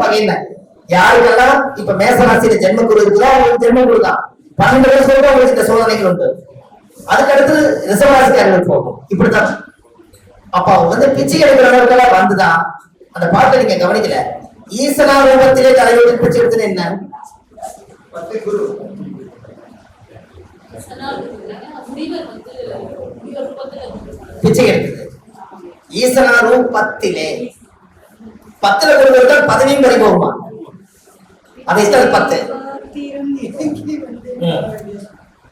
பகையின யாருக்கெல்லாம் இப்ப மேசராசியில ஜென்ம குரு இருக்குதோ அவங்களுக்கு ஜென்ம குரு தான். 12 வயசுல அவங்களுக்கு இந்த சோதனைகள் உண்டு. அதுக்கடுத்து ரிஷபராசிக்காரர்கள் போகும். இப்படித்தான். அப்ப அவங்க பிச்சை எடுக்கிறவர்களெல்லாம் வந்துதான் அந்த பாட்டை நீங்க கவனிக்கல. ஈசனா ரூபத்திலே தலைவர்கள் பிச்சை எடுத்தது என்ன? பிச்சை எடுத்தது ஈசனா ரூபத்திலே. 10ல கொடுத்தால் பதவியும் பறி போகுமா? அதை 10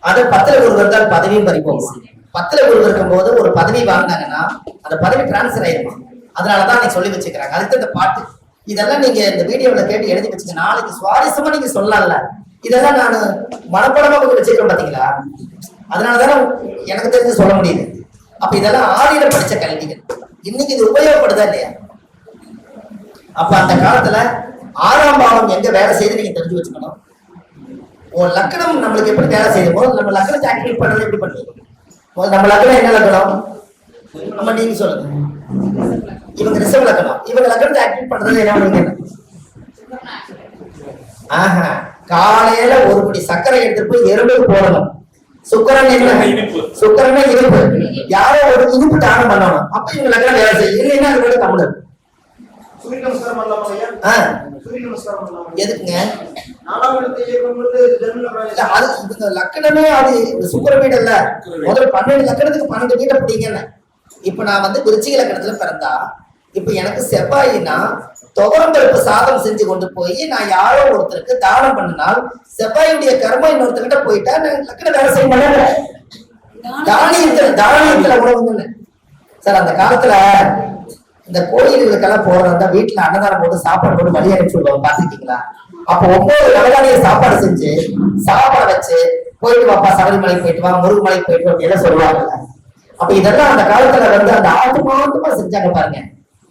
அது 10ல கொடுத்தால் பதவியும் பறி போகுமா? 10ல இருக்கும் போது ஒரு பதவி வாங்கினாங்கன்னா அந்த பதவி டிரான்ஸ்பர் ஆயிருமா? அதனாலதான் நீங்க சொல்லி வச்சுக்கிறாங்க. அதுக்கு இந்த பாட்டு இதெல்லாம் நீங்க இந்த வீடியோல கேட்டு எழுதி வச்சுக்க. நாளைக்கு சுவாரஸ்யமா நீங்க சொல்லலாம்ல. இதெல்லாம் நான் மனப்படமா கொஞ்சம் வச்சுக்கிறேன் பாத்தீங்களா? அதனாலதானே எனக்கு தெரிஞ்சு சொல்ல முடியுது. அப்ப இதெல்லாம் ஆதியில படிச்ச கல்விகள். இன்னைக்கு இது உபயோகப்படுதா இல்லையா? அப்ப அந்த காலத்துல 6ஆம் பாவம் எங்க வேலை செய்து நீங்க தெரிஞ்சு வச்சுக்கணும். உன் லக்கணம் நம்மளுக்கு எப்படி வேலை செய்யும் போது நம்ம லக்கணத்தை ஆக்டிவேட் பண்றது எப்படி பண்ணுவோம்? நம்ம லக்கணம் என்ன லக்கணம்? நம்ம நீங்க சொல்லுங்க. இவங்க ரிஷப லக்கணம். இவங்க லக்கணத்தை ஆக்டிவேட் பண்றது என்ன பண்ணுவீங்க? காலையில ஒரு படி சர்க்கரை எடுத்துட்டு போய் எறும்புக்கு போடணும். சுக்கரன் என்ன? சுக்கரன் இனிப்பு. யாரோ ஒரு இனிப்பு தானம் பண்ணணும். அப்ப இவங்க லக்கணம் வேலை செய்யும். இல்லைன்னா அது கூட தமிழர். எதுக்குங்க? லக்கணமே அது சுக்கர வீடு இல்ல. முதல்ல 12 லக்கணத்துக்கு 12 வீட்டை பிடிங்க. இப்ப நான் வந்து விருச்சிக லக்கணத்துல பிறந்தா இப்ப எனக்கு செவ்வாயினா துவரம் பருப்பு சாதம் செஞ்சு கொண்டு போய் நான் யாரோ ஒருத்தருக்கு தானம் பண்ணினால் செவ்வாயுடைய கர்மம் இன்னொருத்தர்கிட்ட போயிட்டா நான் லக்கணம் வேலை செய்ய மாட்டேன். தானியத்துல உணவுங்க சார். அந்த காலத்துல இந்த கோயில்களுக்கெல்லாம் போறதா வீட்டுல அன்னதானம் போட்டு சாப்பாடு போட்டு வழி அனுப்பிச்சு விடுவாங்க. பாத்துக்கிட்டீங்களா? அப்ப 9 நவதானிய சாப்பாடு செஞ்சு சாப்பாடு வச்சு போயிட்டு வாப்பா, சபரிமலை போயிட்டு வா, முருகமலைக்கு போயிட்டு வா எல்லாம் சொல்லுவாங்க. அப்ப இதெல்லாம் அந்த காலத்துல வந்து அந்த ஆத்மார்த்தமா செஞ்சாங்க பாருங்க.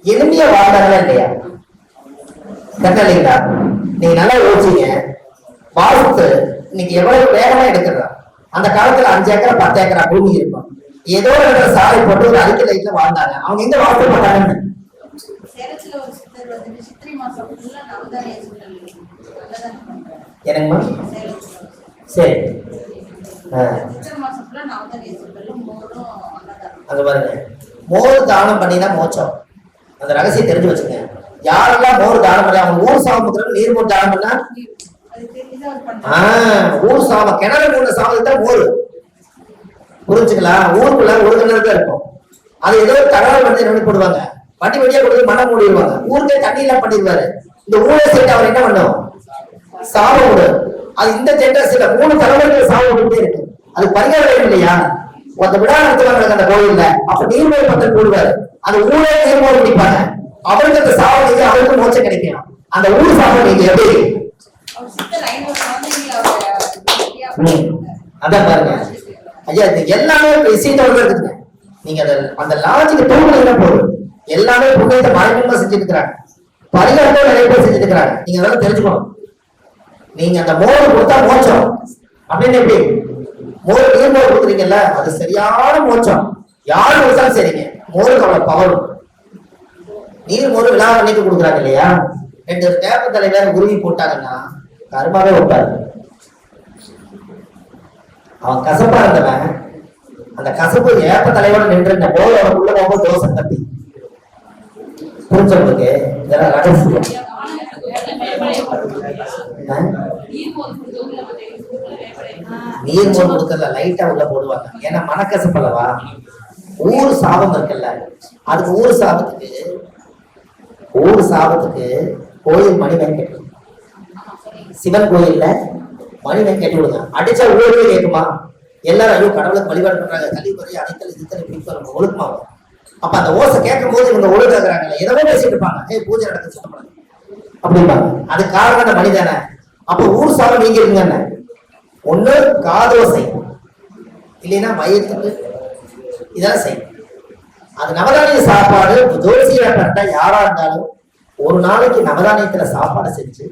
எளிமையா வாழ்ந்தாங்களா இல்லையா? இல்லைங்களா? நீங்க நல்லா யோசிச்சீங்க. வாஸ்து இன்னைக்கு எவ்வளவு வேகமா எடுக்கிறதா? அந்த காலத்துல 5 ஏக்கரா 10 ஏக்கரா பூமி இருக்கும். ஏதோ ஒரு சாலை போட்டு ஒரு அறிக்கை லைட்ல வாழ்ந்தாங்க. அவங்க எங்க வாஸ்து பண்ணாங்கன்னு என்னங்கம்மா? சரி, அங்க பாருங்க. மோர் தானம் பண்ணினா மோட்சம். அந்த ரகசியம் தெரிஞ்சு வச்சுங்க. யாரெல்லாம் மோர் தானம் பண்ண அவங்க ஊர் சாமத்துக்கு நீர் மோர் தானம் பண்ணா ஊர் சாம கிணறு மூணு சாமத்துக்கு மோர் புரிஞ்சுக்கலாம். ஊருக்குள்ள ஒரு கிணறு தான் இருக்கும். அது ஏதோ தகவல் வந்து என்ன போடுவாங்க, வண்டி வண்டியா கொடுத்து மண்ணை மூடிடுவாங்க. ஊருக்கே தண்ணி எல்லாம் பண்ணிடுவாரு. இந்த ஊரை சேர்த்து அவர் என்ன பண்ணும்? சாவ விடு. அது இந்த ஜென்ரேஷன்ல 3 தலைவர்கள் சாவ விட்டுட்டே இருக்கு. அது பரிகாரம் இல்லையா? அந்த விழா நடத்துவாங்க அந்த கோயில்ல. அப்ப நீர்மோர் பத்தல் போடுவாரு. அந்த ஊரே நீர்மோர் குடிப்பாங்க. அவருக்கு அந்த சாவ நீங்க அவருக்கு மோட்சம் கிடைக்கும். அந்த ஊர் சாவ நீங்க எப்படி அதான் பாருங்க ஐயா. இது எல்லாமே விஷயத்தோட இருக்குங்க. நீங்க அந்த லாஜிக்கு தூங்குனீங்கன்னா போதும். எல்லாமே புண்ணியத்தை மறைமுகமா செஞ்சுட்டு இருக்கிறாங்க. பரிகாரத்தோட நிறைய பேர் செஞ்சுட்டு இருக்கிறாங்க. நீங்க அதெல்லாம் தெரிஞ்சுக்கணும். நீங்க அந்த மோர் கொடுத்தா மோட்சம் அப்படின்னு எப்படி மோர் நீர் மோர் கொடுக்குறீங்கல்ல, அது சரியான மோட்சம். யாரு கொடுத்தாலும் சரிங்க. மோருக்கு அவ்வளவு பவரும். நீர் மோர் விழா பண்ணிட்டு கொடுக்குறாங்க இல்லையா? 2 டேப்பு தலைவர் உருவி போட்டாங்கன்னா கருமாவே வைப்பாரு. அவன் கசப்பா இருந்தவன் அந்த கசப்பு ஏப்ப தலைவரோட நின்று இந்த மோரோட உள்ள போகும்போது தோசை தப்பி புரிஞ்சவங்களுக்கு இதெல்லாம் ரகசியம். நீர் மோர் கொடுக்கறத லைட்டா உள்ள போடுவாங்க. ஏன்னா மனக்கசப்பல்லவா. ஊர் சாபம் இருக்குல்ல, அதுக்கு ஊர் சாபத்துக்கு கோயில் மணி வெங்கட் சிவன் கோயில்ல மணி வெங்கட் விடுங்க. அடிச்சா ஊரே கேட்குமா? எல்லாரும் ஐயோ கடவுளுக்கு வழிபாடு பண்றாங்க, கழிவுறை அனைத்தல் இதுத்தல் இப்படி ஒழுக்கமா. அப்ப அந்த ஓசை கேட்கும் போது இவங்க ஒழுங்காக்குறாங்க. எதோ பேசிட்டு இருப்பாங்க, பூஜை நடத்த சுத்தம் அப்படிம்பாங்க. அது காரணம் மணி தானே. அப்ப ஊர் சாபம் நீங்க இருங்க. ஒண்ணு காதோசை, இல்லைன்னா வயிற்றுக்கு இதெல்லாம் செய்யும். அது நவதானிய சாப்பாடு. ஜோசியா கரெக்டா யாரா இருந்தாலும் ஒரு நாளைக்கு நவதானியத்துல சாப்பாடு செஞ்சு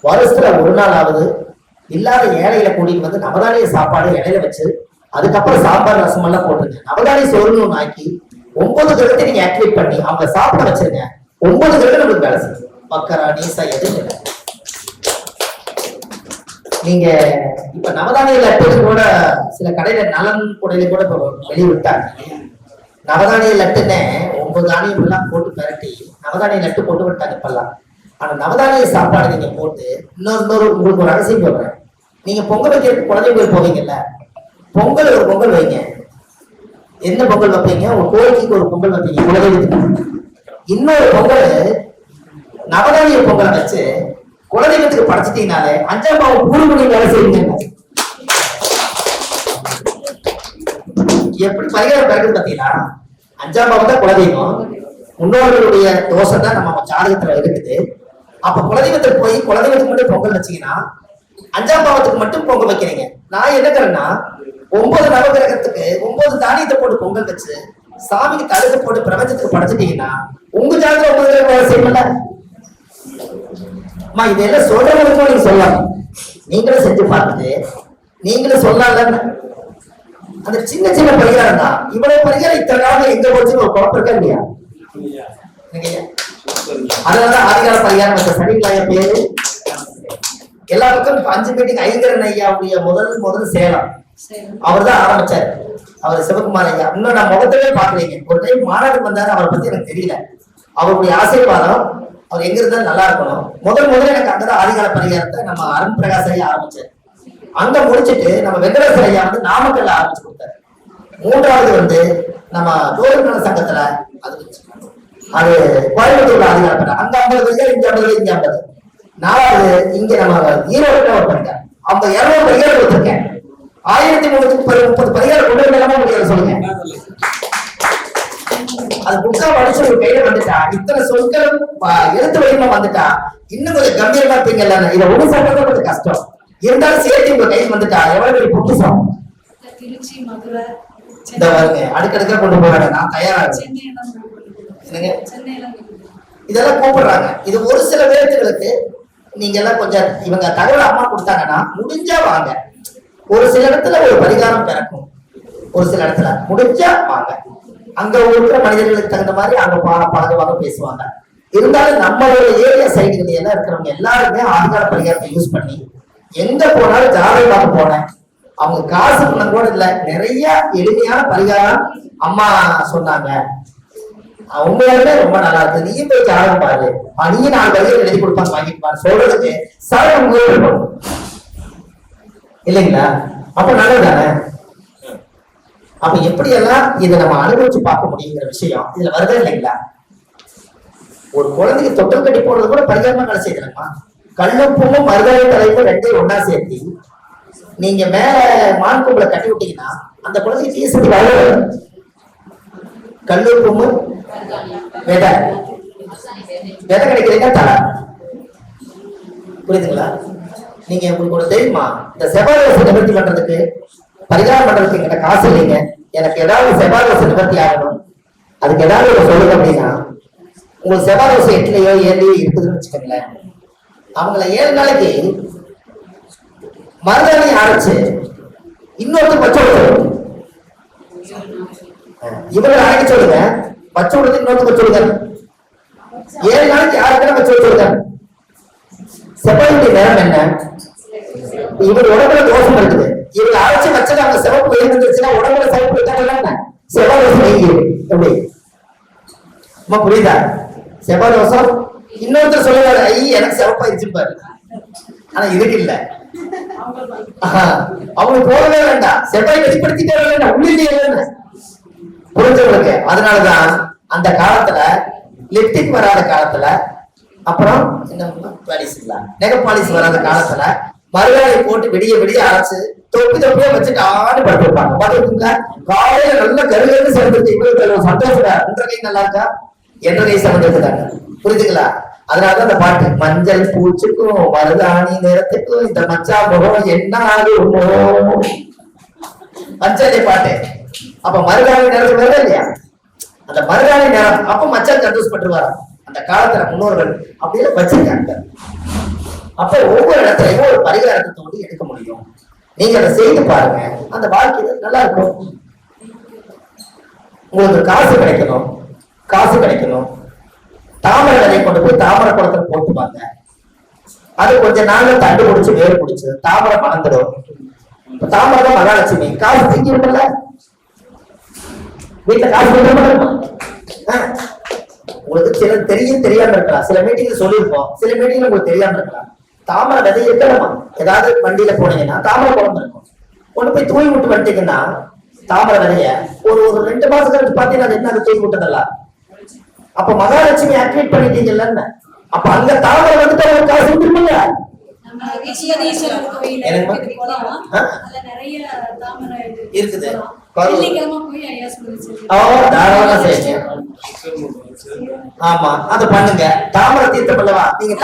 வருஷத்துல ஒரு நாளாவது இல்லாத ஏழையில கூட்டிட்டு வந்து நவதானிய சாப்பாடு இடையில வச்சு அதுக்கப்புறம் சாம்பார் ரசம் எல்லாம் போட்டுருங்க. நவதானிய சோறுன்னு ஒண்ணு ஆக்கி 9 கிரகத்தை நீங்க ஆக்டிவேட் பண்ணி அவங்க சாப்பிட வச்சிருங்க. 9 கிரகம் நம்மளுக்கு வேலை செய்யும். பக்கரா நீசா எதுவும் இல்லை. நீங்க இப்ப நவதானிய லட்டு கூட சில கடையில நலன் கூடையில கூட வெளியிட்டாங்க. நவதானிய லட்டுன்னு 9 தானியம் எல்லாம் போட்டு பரட்டி நவதானிய லட்டு போட்டு விட்டாங்க இப்பெல்லாம். ஆனா நவதானிய சாப்பாடு நீங்க போட்டு இன்னொரு உங்களுக்கு ஒரு ரகசியம் சொல்றேன். நீங்க பொங்கல் வைக்கிறதுக்கு குழந்தைங்க போவீங்கல்ல, பொங்கல் ஒரு பொங்கல் வைங்க. என்ன பொங்கல் வைப்பீங்க? ஒரு கோழிக்கு ஒரு பொங்கல் வைப்பீங்க குலதெய்வத்துக்கு. இன்னொரு பொங்கல் நவதானிய பொங்கலை வச்சு குலதெய்வத்துக்கு படைச்சிட்டீங்கனாலே 5ஆம் பாவம் கூறு பண்ணி வேலை செய்யுங்க. எப்படி பரிகாரம் பிறகு பார்த்தீங்கன்னா 5ஆம் பாவம் தான் குலதெய்வம், முன்னோர்களுடைய தோஷம் தான் நம்ம ஜாதகத்துல இருக்குது. அப்ப குலதெய்வத்துக்கு போய் குலதெய்வத்துக்கு மட்டும் பொங்கல் வச்சீங்கன்னா 5ஆம் பாவத்துக்கு மட்டும் பொங்கல் வைக்கிறீங்க. நான் என்ன கறேன்னா 9 நவகிரகத்துக்கு 9 தானியத்தை போட்டு பொங்கல் வச்சு சாமிக்கு தடுத்து போட்டு பிரபஞ்சத்துக்கு படைச்சிட்டீங்கன்னா உங்க ஜாதகம் 9 கிரகம் வேலை செய்யல. இதெல்லாம் சொல்றவங்களுக்கும் நீங்க சொல்லலாம், நீங்களும் செஞ்சு பார்த்துட்டு நீங்களும் சொல்லலாம். அந்த சின்ன சின்ன பரிகாரம் தான். இவ்வளவு பரிகாரம் இத்தனை காலம் எங்க போச்சுன்னு ஒரு குழப்பம் இருக்கா இல்லையா? அதனாலதான் ஆதிகால பரிகாரம் வச்ச சரிங்களா பேரு. எல்லா பக்கம் 5 மீட்டிங் ஐங்கரன் ஐயாவுடைய முதல் சேலம் அவர் தான் ஆரம்பிச்சாரு. அவர் சிவகுமார் ஐயா. இன்னும் நான் முகத்தவே பாக்குறீங்க. ஒரு டைம் மாநாட்டுக்கு வந்தாரு, அவரை பத்தி எனக்கு தெரியல. அவருடைய ஆசீர்வாதம் அவர் எங்க இருந்தாலும் நல்லா இருக்கணும். முதல்ல எனக்கு அங்கதான் ஆதிகால பரிகாரத்தை நம்ம அருண் பிரகாஷ் ஐயா ஆரம்பிச்சாரு. அங்க முடிச்சுட்டு நம்ம வெங்கடேஸ்வர ஐயா நாமக்கல்ல ஆரம்பிச்சு கொடுத்தாரு. 3வது நம்ம தோல்நல சங்கத்துல அது கோயம்புத்தூர்ல ஆதிகால அங்க 50 பரிகாரம், இங்க 50, இங்க 50. 4வது இங்க நம்ம ஈரோடுல ஒரு பரிகாரம். அவங்க 200 பரிகாரம் கொடுத்துருக்கேன். 1330 பரிகாரம் கொண்டு வரலாமா முடியாது சொல்லுங்க. அது புக்கா படிச்சு ஒரு கையில வந்துட்டா, இத்தனை சொற்களும் எழுத்து வடிவமா வந்துட்டா இன்னும் கொஞ்சம் கம்பீரமா இருப்பீங்கல்ல. இதை ஒண்ணு சொல்றது கொஞ்சம் கஷ்டம் இருந்தாலும் சேர்த்து உங்க கையில் வந்துட்டா எவ்வளவு பெரிய பொக்கிஷம். இந்த பாருங்க அடுக்கடுக்கா கொண்டு போறாங்க. நான் தயாரா இதெல்லாம் கூப்பிடுறாங்க. இது ஒரு சில பேர்த்துகளுக்கு நீங்க எல்லாம் கொஞ்சம் இவங்க தகவல் அம்மா கொடுத்தாங்கன்னா முடிஞ்சா வாங்க. ஒரு சில இடத்துல ஒரு பரிகாரம் பிறக்கும், ஒரு சில இடத்துல முடிஞ்சா வாங்க. அங்க இருக்கிற மனிதர்களுக்கு தகுந்த மாதிரி அங்க பழகுவாங்க, பேசுவாங்க. இருந்தாலும் நம்மளோட ஏரியா சைடுகள் எல்லாம் இருக்கிறவங்க எல்லாருமே ஆதிகால பரிகாரத்தை யூஸ் பண்ணி எங்க போனாலும் ஜாதகம் பார்க்க போனேன். அவங்க காசு பண்ண கூட இல்ல, நிறைய எளிமையான பரிகாரம் அம்மா சொன்னாங்க. உண்மையாலுமே ரொம்ப நல்லா இருக்கு. நீயும் போய் ஜாதகம் பாரு, நீயும் 4 பரிகாரம் எழுதி கொடுப்பாங்க, வாங்கிட்டு பாரு சொல்றதுக்கு சரகம் இருக்கணும் இல்லைங்களா? அப்ப நல்லதுதானே. அப்ப எப்படி எல்லாம் இதை நம்ம அனுபவிச்சு பார்க்க முடியுங்கிற விஷயம் இதுல வருதா இல்லைங்களா? ஒரு குழந்தைக்கு தொட்டில் கட்டி போடுறது கூட பரிகாரமா வேலை செய்யணுமா? கல்லுப்பும் மருதாணி தலைப்பும் 2 ஒன்னா சேர்த்து நீங்க மேல மான் கொம்புல கட்டி விட்டீங்கன்னா அந்த குழந்தைக்கு டீசன்ட் வளரும். கல்லுப்பும் விதை கிடைக்கிறீங்க தலை. புரியுதுங்களா? நீங்க உங்களுக்கு ஒரு தெரியுமா, இந்த செவ்வாய் தோசை நிவர்த்தி பண்றதுக்கு பரிகாரம் பண்றதுக்கு என்கிட்ட காசு இல்லைங்க, எனக்கு ஏதாவது செவ்வாய் தோசை நிவர்த்தி ஆகணும், அதுக்கு ஏதாவது ஒரு சொல்லுங்க அப்படின்னா உங்களுக்கு செவ்வாய் தோசை 8லயோ 7லயோ இருக்குதுன்னு வச்சுக்கோங்களேன். அவங்கள 7 நாளைக்கு மருதாணி அரைச்சு இன்னொருத்தர் பச்சை விடுறது, இவங்களை அரைக்க சொல்லுங்க, பச்சை விடுறது இன்னொருத்தர் பச்சை விடுங்க. 7 நாளைக்கு யாருக்குன்னா பச்சை விடுங்க. செவ்வாயுடைய நேரம் என்ன? இவர் உடம்புல தோஷம் இருக்குது, இவங்க அரைச்சு வச்சது அவங்க சிவப்பு எழுந்துருச்சுன்னா உடம்புல சிவப்பு இருக்காங்க. செவ்வாய் தோசம் நீங்க எப்படி புரியுதா? செவ்வாய் தோசம் இன்னொருத்தர் சொல்லுவாரு, எனக்கு சிவப்பாயிருச்சு பாரு, ஆனா இதுக்கு இல்ல, அவங்க போகவே வேண்டாம், செவ்வாய் வெளிப்படுத்திட்டே வேண்டாம், உள்ளே புரிஞ்சவங்களுக்கு. அதனாலதான் அந்த காலத்துல லிப்டிக் வராத காலத்துல, அப்புறம் நெகப்பாலிஸ் வராத காலத்துல மருதாணி போட்டு விடிய விடிய அரைச்சு தொப்பியா வச்சுட்டு ஆடு படுத்திருப்பாங்க. பாத்துருக்கீங்களா? காலையில நல்ல கருகருன்னு சேர்ந்துருக்கு. இவ்வளவு சந்தோஷம். உன்ற கை நல்லா இருக்கா, என்ற கை சமைச்சிருக்காங்க. புரிஞ்சுங்களா? அதனாலதான் அந்த பாட்டு, மஞ்சள் பூச்சுக்கும் மருதாணி நேரத்துக்கும் இந்த மச்சா முகம் என்ன ஆகுமோ, மஞ்சளை பாட்டு. அப்ப மருதாணி நேரத்துக்கு வருதா இல்லையா? அந்த மருதாணி நேரம் அப்ப மச்சான் சந்தோஷப்பட்டுருவாரு. அந்த காலத்துல முன்னோர்கள் அப்படியே வச்சிருக்காங்க. அப்ப ஒவ்வொரு இடத்துலயும் ஒரு பரிகாரத்தை தோண்டி எடுக்க முடியும். நீங்க அதை செய்து பாருங்க, அந்த வாழ்க்கை நல்லா இருக்கும். உங்களுக்கு காசு கிடைக்கணும், தாமரை விதையை கொண்டு போய் தாமரை குளத்துல போட்டுப்பாங்க. அது கொஞ்ச நாள்ல தண்டு பிடிச்சு வேர் பிடிச்சு தாமரை மணந்துடும். தாமரை தான் மகாலட்சுமி. காசு தூக்கி விடல, வீட்டுல காசு கொடுக்க. உங்களுக்கு சில தெரியும் தெரியாம இருக்கலாம், சில மீட்டிங்ல சொல்லியிருப்போம், சில மீட்டிங்ல உங்களுக்கு தெரியாம இருக்கலாம். தாமரை விதை இருக்கணுமா? ஏதாவது வண்டியில போனீங்கன்னா தாமரை குளம் இருக்கும், கொண்டு போய் தூய் விட்டு வந்துட்டீங்கன்னா தாமரை விதைய ஒரு 2 மாசம் கழிச்சு பாத்தீங்கன்னா அது என்ன தூய் விட்டதல்ல. அப்ப மகாலட்சுமி ஆக்டிவேட் பண்ணிட்டீங்கல்ல, அப்ப அங்க தாமரை வந்துட்டு ஒரு காசு விட்டுருப்பீங்க. இருக்குது ஆமா, அது பண்ணுங்க. தாமரை தீர்த்தம் அல்லவா? நீங்க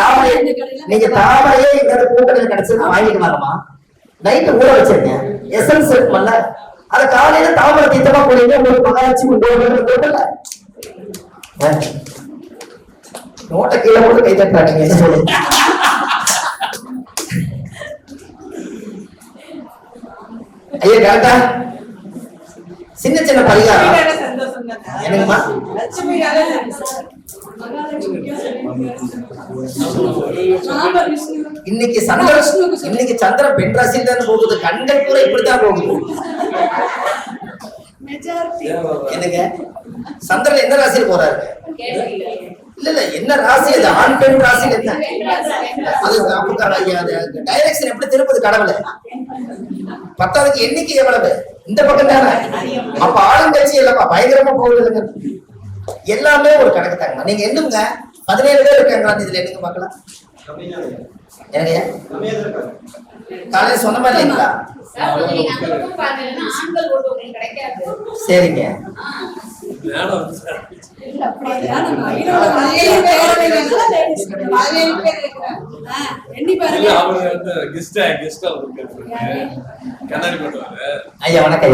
தாமரையே எங்க கூட்டத்தில் கிடைச்சது வாங்கிட்டு வரமா, நைட்டு ஊற வச்சிருங்க. எசன்ஸ் இருக்கும்ல, அது காலையில தாமரை தீர்த்தமா போறீங்க. உங்களுக்கு மகாலட்சுமி நோட்டை கீழே போட்டு கை தட்டுறாங்க. என்ன சொல்லுங்க? ஐயா கரெக்டா? சின்ன சின்ன பரிகாரம் என்னங்கம்மா? இன்னைக்கு சந்திரன் பெண் ராசியில் தான் போகுது. கண்கள் கூட இப்படித்தான் போகுது. என்னங்க சந்திரன் என்ன ராசியில் போறாரு? இல்ல என்ன ராசி அது? ஆண் பெண் ராசியில் என்ன அது? டைரக்ஷன் எப்படி திருப்பது கடவுளை? 10க்கு எண்ணிக்கை எவ்வளவு? இந்த பக்கம் தானே. அப்ப ஆளுங்கட்சி இல்லப்பா பயங்கரமா போகுது. எல்லாமே ஒரு கணக்கு தாங்க. நீங்க என்னங்க 17 பேர் இருக்காங்களா இதுல? என்னங்க பாக்கலாம். என்னங்க காலையில சொன்ன மாதிரி இல்லைங்களா? சரிங்க. ஐயா வணக்கம்.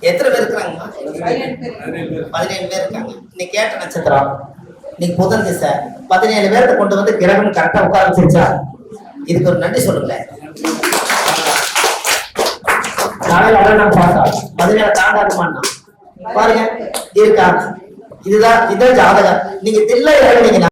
எத்தனை பேர் இருக்காங்கம்மா? 17 பேர் இருக்காங்க. இன்னைக்கு கேட்ட நட்சத்திரம், இன்னைக்கு புதன் திசை. 17 பேர்த்த கொண்டு வந்து கிரகம் கரெக்டா உட்கார வச்சிருச்சா? இதுக்கு ஒரு நன்றி சொல்லுங்களேன். நான் பார்த்தா 17 தாண்டாக்குமான்னா பாருங்க இருக்கா? இதுதான் ஜாதகம். நீங்க தில்லை இறங்குனீங்கன்னா